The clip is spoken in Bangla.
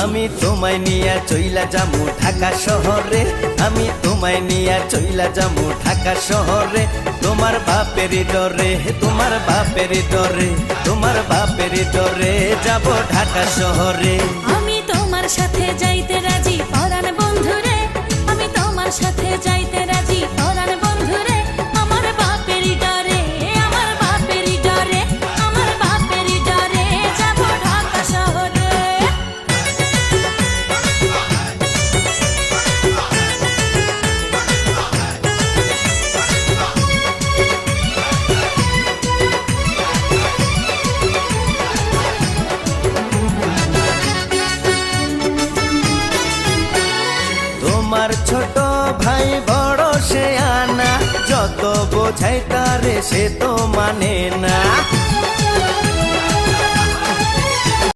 আমি তোমায় নিয়া চইলা যামু ঢাকা শহরে, আমি তোমায় নিয়া চইলা যামু ঢাকা শহরে। তোমার বাপের ডরে, তোমার বাপের ডরে, তোমার বাপের ডরে যাব ঢাকা শহরে। আমি তোমার সাথে যাইতে রাজি পরাণ বন্ধুরে, আমি তোমার সাথে যাইতে রাজি পরাণ বন্ধুরে। আমার বাপের ডরে, আমার বাপের ডরে, আমার বাপের ডরে যাব ঢাকা শহরে। তোমার ছোট ভাই বড় সে আনা, যত বোঝাই তারে সে তো মানে না।